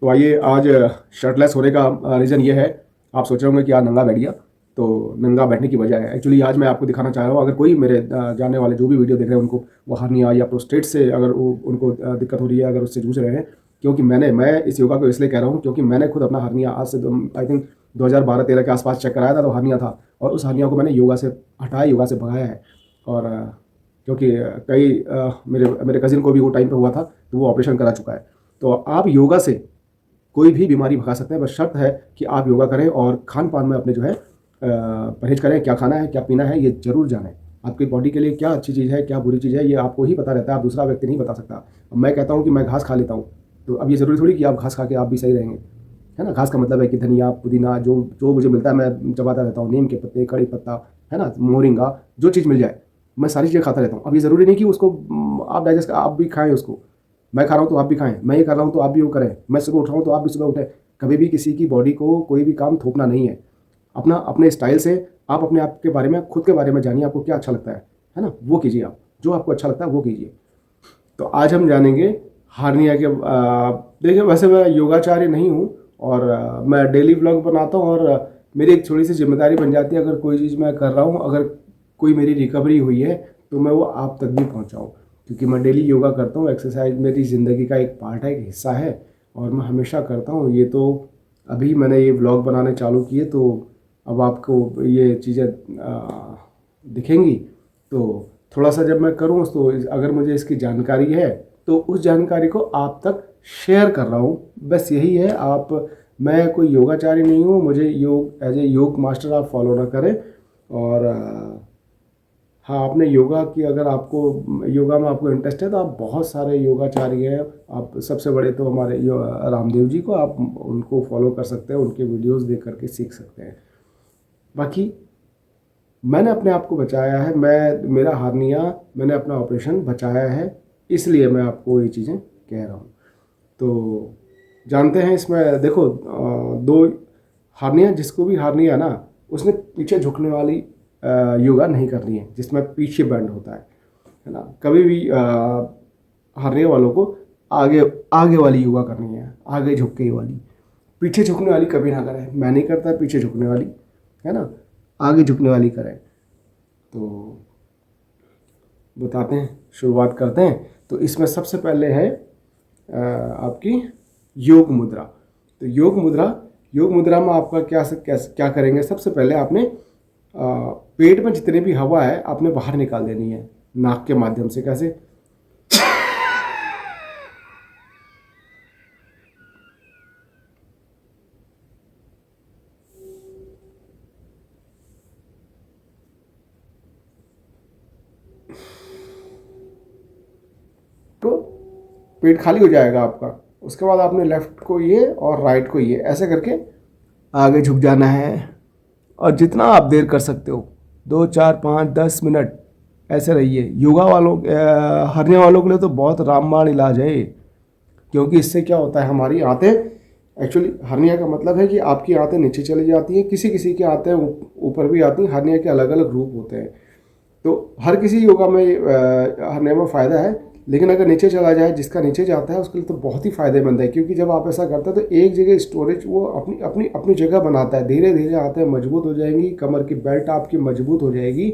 तो आइए, आज शर्टलेस होने का रीज़न ये है। आप सोच रहे होंगे कि यार नंगा बैठ गया, तो नंगा बैठने की वजह है एक्चुअली आज मैं आपको दिखाना चाह रहा हूँ। अगर कोई मेरे जानने वाले जो भी वीडियो देख रहे हैं उनको वो हर्निया या प्रोस्टेट से अगर उनको दिक्कत हो रही है, अगर उससे जूझ रहे हैं, क्योंकि मैं इस योगा को इसलिए कह रहा हूँ क्योंकि मैंने खुद अपना हर्निया आज से आई थिंक 2012-13 के आसपास चेक कराया था, तो हर्निया था और उस हर्निया को मैंने योगा से हटाया, योगा से भगाया है। और क्योंकि कई मेरे मेरे कज़िन को भी वो टाइम पे हुआ था, तो वो ऑपरेशन करा चुका है। तो आप योगा से कोई भी बीमारी भगा सकते हैं, बस शर्त है कि आप योगा करें और खान पान में अपने जो है परहेज करें। क्या खाना है, क्या पीना है, ये ज़रूर जानें। आपकी बॉडी के लिए क्या अच्छी चीज़ है, क्या बुरी चीज़ है, ये आपको ही पता रहता है, आप दूसरा व्यक्ति नहीं बता सकता। अब मैं कहता हूँ कि मैं घास खा लेता हूँ, तो अब ये ज़रूरी थोड़ी कि आप घास खा के आप भी सही रहेंगे, है ना। घास का मतलब है कि धनिया, पुदीना, जो जो मुझे मिलता है मैं चबाता रहता हूँ। नीम के पत्ते, कड़ी पत्ता, है ना, मोरिंगा, जो चीज़ मिल जाए मैं सारी चीज़ें खाता रहता हूँ। अब ये ज़रूरी नहीं कि उसको आप डाइजेस्ट आप भी खाएँ उसको। मैं खा रहा हूँ तो आप भी खाएँ, मैं ये कर रहा हूँ तो आप भी वो करें, मैं सुबह उठ रहा हूँ तो आप भी सुबह उठें। कभी भी किसी की बॉडी को कोई भी काम थोपना नहीं है। अपना अपने स्टाइल से आप अपने आप के बारे में, खुद के बारे में जानिए, आपको क्या अच्छा लगता है ना, वो कीजिए। आप जो आपको अच्छा लगता है वो कीजिए। तो आज हम जानेंगे हार्निया के। देखिए, वैसे मैं योगाचार्य नहीं हूँ और मैं डेली व्लॉग बनाता हूँ और मेरी एक थोड़ी सी जिम्मेदारी बन जाती है, अगर कोई चीज़ मैं कर रहा हूँ, अगर कोई मेरी रिकवरी हुई है तो मैं वो आप तक भी पहुँचाऊँ, क्योंकि मैं डेली योगा करता हूँ। एक्सरसाइज मेरी ज़िंदगी का एक पार्ट है, एक हिस्सा है और मैं हमेशा करता हूँ। ये तो अभी मैंने ये व्लॉग बनाने चालू किए तो अब आपको ये चीज़ें दिखेंगी। तो थोड़ा सा जब मैं करूँ तो अगर मुझे इसकी जानकारी है तो उस जानकारी को आप तक शेयर कर रहा हूँ, बस यही है। मैं कोई योगाचार्य नहीं हूँ, मुझे योग एज ए योग मास्टर आप फॉलो ना करें। और हाँ, आपने योगा की, अगर आपको योगा में आपको इंटरेस्ट है तो आप बहुत सारे योगाचार्य हैं। आप सबसे बड़े तो हमारे रामदेव जी को, आप उनको फॉलो कर सकते हैं, उनके वीडियोस देख करके सीख सकते हैं। बाकी मैंने अपने आप को बचाया है, मेरा हार्निया, मैंने अपना ऑपरेशन बचाया है, इसलिए मैं आपको ये चीज़ें कह रहा हूँ। तो जानते हैं इसमें देखो, दो हार्निया, जिसको भी हार्निया ना, उसने पीछे झुकने वाली योगा नहीं करनी है, जिसमें पीछे बैंड होता है ना। कभी भी हार्निया वालों को आगे आगे वाली योगा करनी है, आगे झुक के वाली। पीछे झुकने वाली कभी ना करें, मैं नहीं करता पीछे झुकने वाली, है ना, आगे झुकने वाली करें। तो बताते हैं, शुरुआत करते हैं। तो इसमें सबसे पहले है आपकी योग मुद्रा। तो योग मुद्रा में आपका क्या करेंगे, सबसे पहले आपने पेट में जितने भी हवा है आपने बाहर निकाल देनी है नाक के माध्यम से। कैसे, तो पेट खाली हो जाएगा आपका। उसके बाद आपने लेफ्ट को ये और राइट को ये ऐसे करके आगे झुक जाना है। और जितना आप देर कर सकते हो, 2, 4, 5, 10 मिनट ऐसे रहिए। योगा वालों हरने वालों के लिए तो बहुत रामबाण इलाज है ये, क्योंकि इससे क्या होता है, हमारी आंतें, एक्चुअली हर्निया का मतलब है कि आपकी आंतें नीचे चली जाती हैं, किसी किसी की आंतें ऊपर भी आती हैं। हर्निया के अलग अलग रूप होते हैं, तो हर किसी योगा में हर्निया में फ़ायदा है, लेकिन अगर नीचे चला जाए, जिसका नीचे जाता है उसके लिए तो बहुत ही फ़ायदेमंद है। क्योंकि जब आप ऐसा करते हैं तो एक जगह स्टोरेज वो अपनी अपनी अपनी जगह बनाता है। धीरे धीरे आंतें मजबूत हो जाएंगी, कमर की बेल्ट आपकी मजबूत हो जाएगी।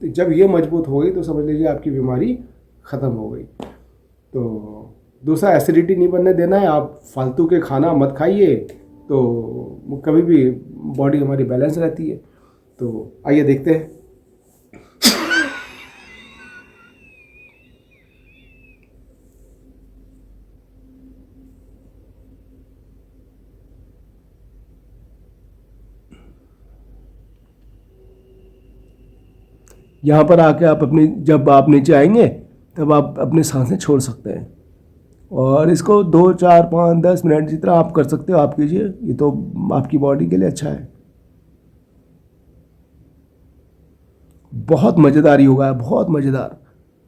तो जब ये मजबूत हो गई तो समझ लीजिए आपकी बीमारी ख़त्म हो गई। तो दूसरा, एसिडिटी नहीं बनने देना है। आप फालतू के खाना मत खाइए, तो कभी भी बॉडी हमारी बैलेंस रहती है। तो आइए देखते हैं। यहाँ पर आके आप जब आप नीचे आएंगे तब आप अपनी सांसें छोड़ सकते हैं और इसको 2, 4, 5, 10 मिनट जितना आप कर सकते हो आप कीजिए। ये तो आपकी बॉडी के लिए अच्छा है। बहुत मज़ेदार योगा है, बहुत मज़ेदार,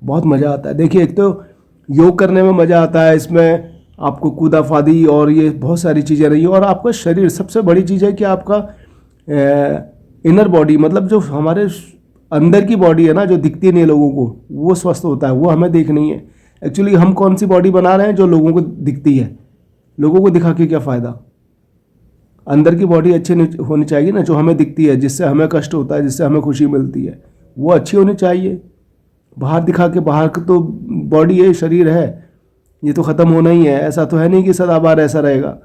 बहुत मज़ा आता है। देखिए, एक तो योग करने में मज़ा आता है, इसमें आपको कूदा फादी और ये बहुत सारी चीज़ें रही, और आपका शरीर, सबसे बड़ी चीज़ है कि आपका इनर बॉडी, मतलब जो हमारे अंदर की बॉडी है ना, जो दिखती नहीं है लोगों को, वो स्वस्थ होता है। वो हमें देखनी है। एक्चुअली हम कौन सी बॉडी बना रहे हैं जो लोगों को दिखती है, लोगों को दिखा के क्या फ़ायदा। अंदर की बॉडी अच्छी होनी चाहिए ना, जो हमें दिखती है, जिससे हमें कष्ट होता है, जिससे हमें खुशी मिलती है, वो अच्छी होनी चाहिए। बाहर दिखा के, बाहर का तो बॉडी है, शरीर है, ये तो ख़त्म होना ही है, ऐसा तो है नहीं कि सदाबहार ऐसा रहेगा।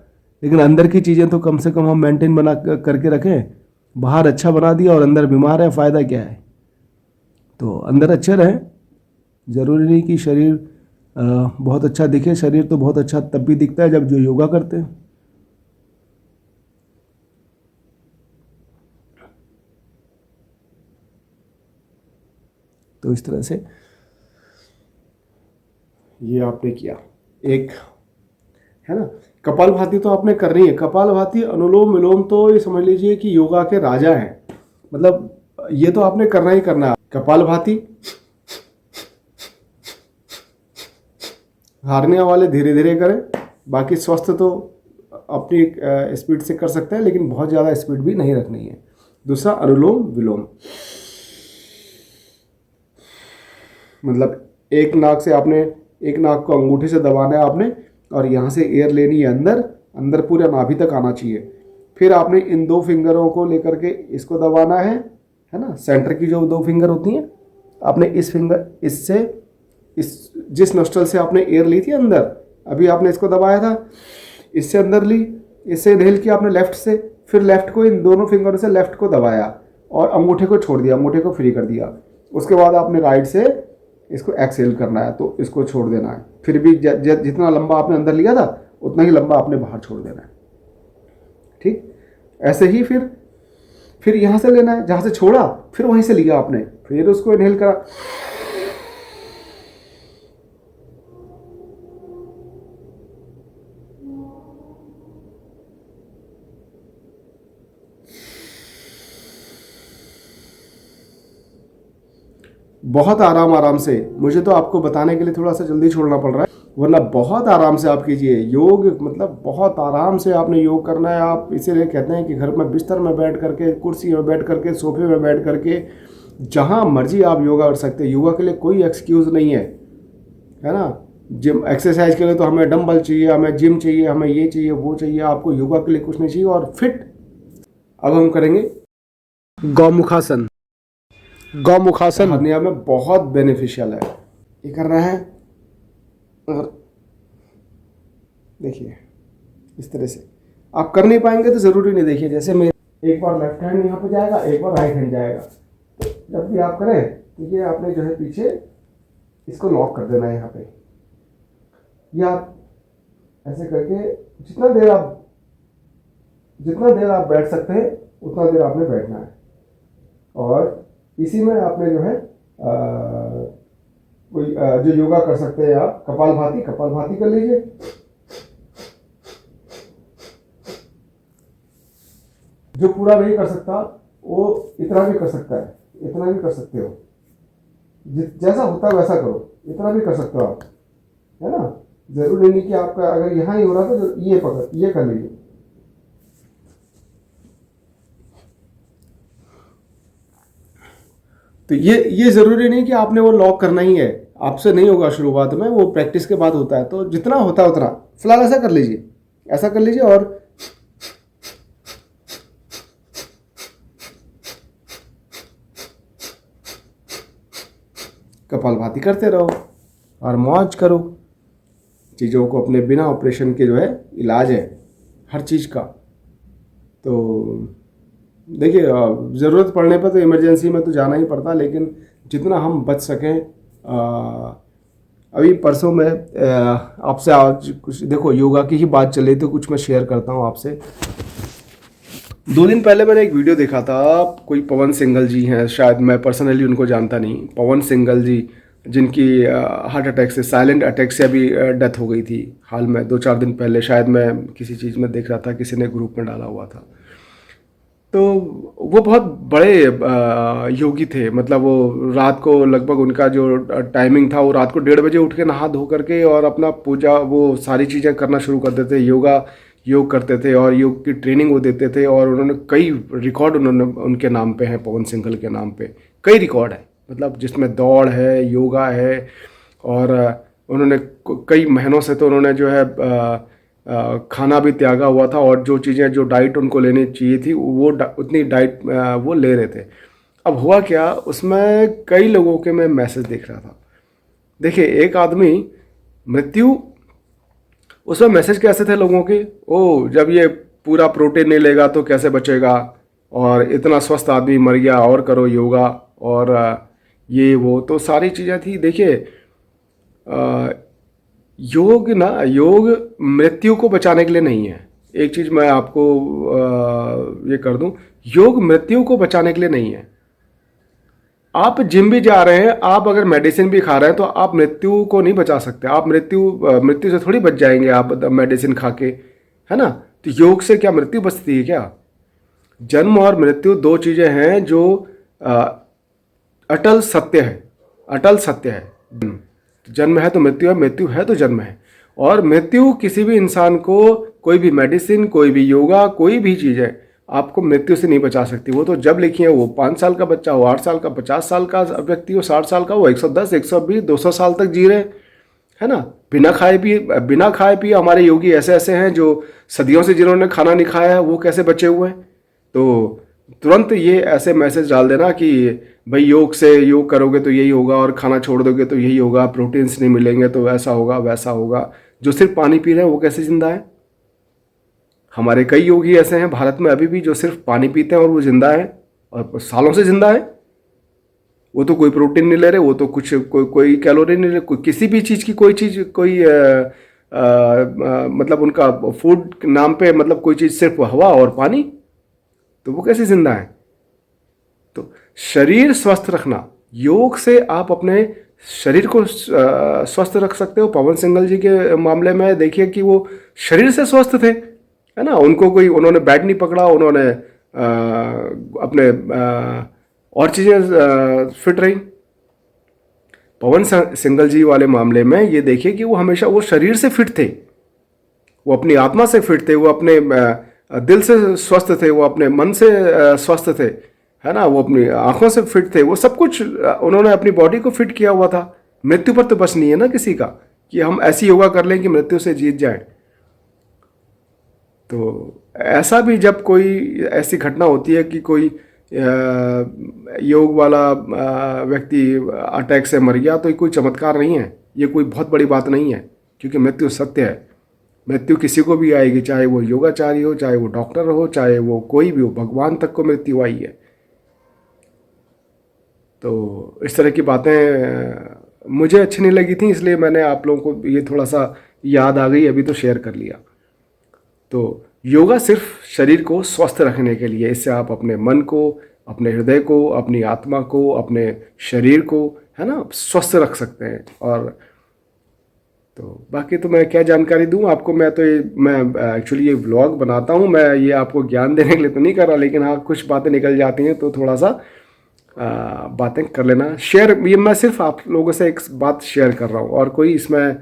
लेकिन अंदर की चीज़ें तो कम से कम हम मेंटेन बना करके रखें। बाहर अच्छा बना दिया और अंदर बीमार है, फ़ायदा क्या है। तो अंदर अच्छे रहें, ज़रूरी नहीं कि शरीर बहुत अच्छा दिखे। शरीर तो बहुत अच्छा तब भी दिखता है जब जो योगा करते हैं। तो इस तरह से ये आपने किया। एक है ना, कपालभाति तो आपने करनी है। कपालभाति, अनुलोम विलोम तो ये समझ लीजिए कि योगा के राजा हैं। मतलब ये तो आपने करना ही करना है। कपालभाति, हारनिया वाले धीरे धीरे करें, बाकी स्वस्थ तो अपनी स्पीड से कर सकते हैं, लेकिन बहुत ज़्यादा स्पीड भी नहीं रखनी है। दूसरा अनुलोम विलोम, मतलब एक नाक से आपने, एक नाक को अंगूठे से दबाना है आपने, और यहाँ से एयर लेनी है अंदर, अंदर पूरा नाभि तक आना चाहिए। फिर आपने इन 2 फिंगरों को लेकर के इसको दबाना है ना, सेंटर की जो 2 फिंगर होती हैं, आपने इस फिंगर, इससे इस जिस नोस्ट्रल से आपने एयर ली थी अंदर, अभी आपने इसको दबाया था, इससे अंदर ली, इससे इनहेल किया आपने लेफ्ट से, फिर लेफ्ट को इन दोनों फिंगरों से लेफ्ट को दबाया और अंगूठे को छोड़ दिया, अंगूठे को फ्री कर दिया। उसके बाद आपने राइट से इसको एक्सेल करना है, तो इसको छोड़ देना है। फिर भी जितना लंबा आपने अंदर लिया था उतना ही लंबा आपने बाहर छोड़ देना है। ठीक, ऐसे ही फिर यहाँ से लेना है, जहाँ से छोड़ा फिर वहीं से लिया आपने, फिर उसको इनहेल करा। बहुत आराम से, मुझे तो आपको बताने के लिए थोड़ा सा जल्दी छोड़ना पड़ रहा है, वरना बहुत आराम से आप कीजिए योग। मतलब बहुत आराम से आपने योग करना है। आप इसीलिए कहते हैं कि घर में बिस्तर में बैठ करके, कुर्सी में बैठ करके, सोफे में बैठ करके, जहाँ मर्जी आप योगा कर सकते हैं। योगा के लिए कोई एक्सक्यूज़ नहीं है ना। जिम एक्सरसाइज के लिए तो हमें डंबल चाहिए, हमें जिम चाहिए, हमें ये चाहिए, वो चाहिए। आपको योगा के लिए कुछ नहीं चाहिए। और फिट, अब हम करेंगे गौमुखासन। गौमुखासन हर्निया में बहुत बेनिफिशियल है। ये करना है, और देखिए इस तरह से आप कर नहीं पाएंगे तो ज़रूरी नहीं। देखिए जैसे मेरे एक बार लेफ्ट हैंड यहाँ पे जाएगा, एक बार राइट हैंड जाएगा, तो जब भी आप करें तो ये आपने जो है पीछे इसको लॉक कर देना है यहाँ पे, या आप ऐसे करके जितना देर आप बैठ सकते हैं उतना देर आपने बैठना है। और इसी में आपने जो है कोई जो योगा कर सकते हैं आप, कपालभाति कर लीजिए। जो पूरा नहीं कर सकता वो इतना भी कर सकता है, इतना भी कर सकते हो, जैसा होता है वैसा करो, इतना भी कर सकते हो आप, है ना। जरूरी नहीं कि आपका अगर यहाँ ही हो रहा था तो ये कर लीजिए। तो ये ज़रूरी नहीं कि आपने वो लॉक करना ही है, आपसे नहीं होगा शुरुआत में, वो प्रैक्टिस के बाद होता है। तो जितना होता है उतना फिलहाल ऐसा कर लीजिए, ऐसा कर लीजिए। और कपालभाति करते रहो और मौज करो। चीज़ों को अपने बिना ऑपरेशन के जो है इलाज है हर चीज़ का। तो देखिए ज़रूरत पड़ने पर तो इमरजेंसी में तो जाना ही पड़ता, लेकिन जितना हम बच सकें। अभी परसों में आपसे आज कुछ देखो योगा की ही बात चली तो कुछ मैं शेयर करता हूँ आपसे। 2 दिन पहले मैंने एक वीडियो देखा था, कोई पवन सिंघल जी हैं, शायद मैं पर्सनली उनको जानता नहीं। पवन सिंघल जी जिनकी हार्ट अटैक से, साइलेंट अटैक से अभी डेथ हो गई थी हाल में 2-4 दिन पहले। शायद मैं किसी चीज़ में देख रहा था, किसी ने ग्रुप में डाला हुआ था। तो वो बहुत बड़े योगी थे। मतलब वो रात को लगभग, उनका जो टाइमिंग था, वो रात को 1:30 बजे उठ के नहा धो करके और अपना पूजा वो सारी चीज़ें करना शुरू कर देते थे। योग करते थे और योग की ट्रेनिंग वो देते थे। और उन्होंने कई रिकॉर्ड उनके नाम पे हैं, पवन सिंघल के नाम पे कई रिकॉर्ड है। मतलब जिसमें दौड़ है, योगा है, और उन्होंने कई महीनों से तो उन्होंने जो है खाना भी त्यागा हुआ था और जो चीज़ें जो डाइट उनको लेनी चाहिए थी वो उतनी डाइट वो ले रहे थे। अब हुआ क्या, उसमें कई लोगों के मैं मैसेज देख रहा था। देखिए, एक आदमी मृत्यु, उसमें मैसेज कैसे थे लोगों के, ओ जब ये पूरा प्रोटीन नहीं लेगा तो कैसे बचेगा, और इतना स्वस्थ आदमी मर गया, और करो योगा, और ये वो तो सारी चीज़ें थी। देखिए, अ, योग मृत्यु को बचाने के लिए नहीं है। एक चीज़ मैं आपको ये कर दूं, योग मृत्यु को बचाने के लिए नहीं है। आप जिम भी जा रहे हैं, आप अगर मेडिसिन भी खा रहे हैं तो आप मृत्यु को नहीं बचा सकते। आप मृत्यु से थोड़ी बच जाएंगे आप मेडिसिन खा के, है ना। तो योग से क्या मृत्यु बचती है क्या? जन्म और मृत्यु दो चीजें हैं जो अ, अटल सत्य है, अटल सत्य है। जन्म है तो मृत्यु है, मृत्यु है तो जन्म है। और मृत्यु किसी भी इंसान को, कोई भी मेडिसिन, कोई भी योगा, कोई भी चीज़ है, आपको मृत्यु से नहीं बचा सकती। वो तो जब लिखी है, वो 5 साल का बच्चा हो, 8 साल का, 50 साल का व्यक्ति हो, 60 साल का, वो 110, 120, 200 साल तक जी रहे, है ना। बिना खाए पिए हमारे योगी ऐसे ऐसे हैं जो सदियों से, जिन्होंने खाना नहीं खाया है, वो कैसे बचे हुए हैं। तो तुरंत ये ऐसे मैसेज डाल देना कि भाई योग करोगे तो यही होगा, और खाना छोड़ दोगे तो यही होगा, प्रोटीन्स नहीं मिलेंगे तो ऐसा होगा वैसा होगा। जो सिर्फ पानी पी रहे हैं वो कैसे जिंदा है? हमारे कई योगी ऐसे हैं भारत में अभी भी जो सिर्फ पानी पीते हैं और वो जिंदा है, और सालों से जिंदा है। वो तो कोई प्रोटीन नहीं ले रहे, वो तो कुछ कोई कैलोरी नहीं ले रहे, किसी भी चीज़ की कोई चीज़, कोई मतलब उनका फूड नाम पे, मतलब कोई चीज़, सिर्फ हवा और पानी, तो वो कैसे जिंदा है? तो शरीर स्वस्थ रखना, योग से आप अपने शरीर को स्वस्थ रख सकते हो। पवन सिंघल जी के मामले में देखिए कि वो शरीर से स्वस्थ थे, है ना। उन्होंने बैट नहीं पकड़ा, उन्होंने अपने और चीज़ें फिट रही। पवन सिंघल जी वाले मामले में ये देखिए कि वो हमेशा, वो शरीर से फिट थे, वो अपनी आत्मा से फिट थे, वो अपने दिल से स्वस्थ थे, वो अपने मन से स्वस्थ थे, है ना। वो अपनी आंखों से फिट थे, वो सब कुछ उन्होंने अपनी बॉडी को फिट किया हुआ था। मृत्यु पर तो बस नहीं है ना किसी का कि हम ऐसी योगा कर लें कि मृत्यु से जीत जाएं। तो ऐसा भी जब कोई ऐसी घटना होती है कि कोई योग वाला व्यक्ति अटैक से मर गया, तो ये कोई चमत्कार नहीं है, ये कोई बहुत बड़ी बात नहीं है, क्योंकि मृत्यु सत्य है। मृत्यु किसी को भी आएगी, चाहे वो योगाचारी हो, चाहे वो डॉक्टर हो, चाहे वो कोई भी हो, भगवान तक को मृत्यु आई है। तो इस तरह की बातें मुझे अच्छी नहीं लगी थी, इसलिए मैंने आप लोगों को ये थोड़ा सा याद आ गई अभी तो शेयर कर लिया। तो योगा सिर्फ शरीर को स्वस्थ रखने के लिए, इससे आप अपने मन को, अपने हृदय को, अपनी आत्मा को, अपने शरीर को, है ना, स्वस्थ रख सकते हैं। और तो बाकी तो मैं क्या जानकारी दूं आपको, मैं एक्चुअली ये व्लॉग बनाता हूं, मैं ये आपको ज्ञान देने के लिए तो नहीं कर रहा, लेकिन हाँ कुछ बातें निकल जाती हैं तो थोड़ा सा बातें कर लेना शेयर। ये मैं सिर्फ आप लोगों से एक बात शेयर कर रहा हूँ, और कोई इसमें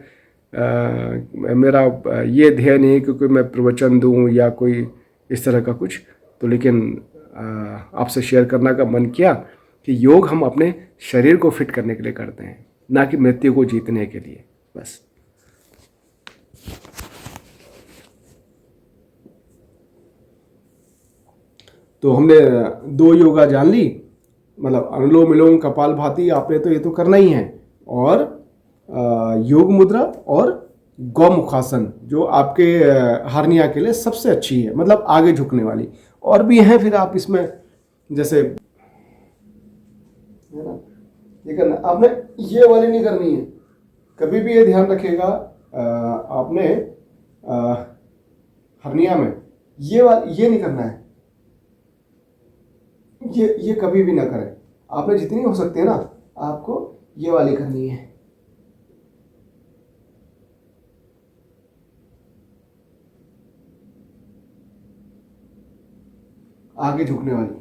मेरा ये ध्येय नहीं है कि कोई मैं प्रवचन दूं या कोई इस तरह का कुछ। तो लेकिन आपसे शेयर करने का मन किया कि योग हम अपने शरीर को फिट करने के लिए करते हैं, ना कि मृत्यु को जीतने के लिए, बस। तो हमने दो योगा जान ली, मतलब अनुलोम विलोम, कपालभाति, आपने तो ये तो करना ही है, और योग मुद्रा और गौमुखासन जो आपके हार्निया के लिए सबसे अच्छी है, मतलब आगे झुकने वाली। और भी हैं फिर आप इसमें, जैसे, है ना, ये करना आपने, ये वाली नहीं करनी है। कभी भी ये ध्यान रखिएगा, आपने हर्निया में ये नहीं करना है, ये कभी भी ना करें। आपने जितनी हो सकती है ना, आपको ये वाली करनी है, आगे झुकने वाली।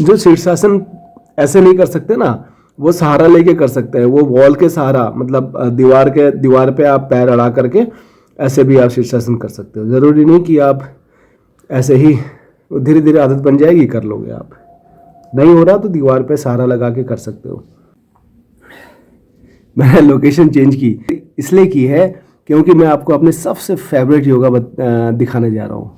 जो शीर्षासन ऐसे नहीं कर सकते ना, वो सहारा लेके कर सकते हैं, वो वॉल के सहारा, मतलब दीवार पे आप पैर अड़ा करके ऐसे भी आप शीर्षासन कर सकते हो। ज़रूरी नहीं कि आप ऐसे ही, धीरे धीरे आदत बन जाएगी, कर लोगे आप। नहीं हो रहा तो दीवार पे सहारा लगा के कर सकते हो। मैंने लोकेशन चेंज की इसलिए की है क्योंकि मैं आपको अपने सबसे फेवरेट योगा दिखाने जा रहा हूँ।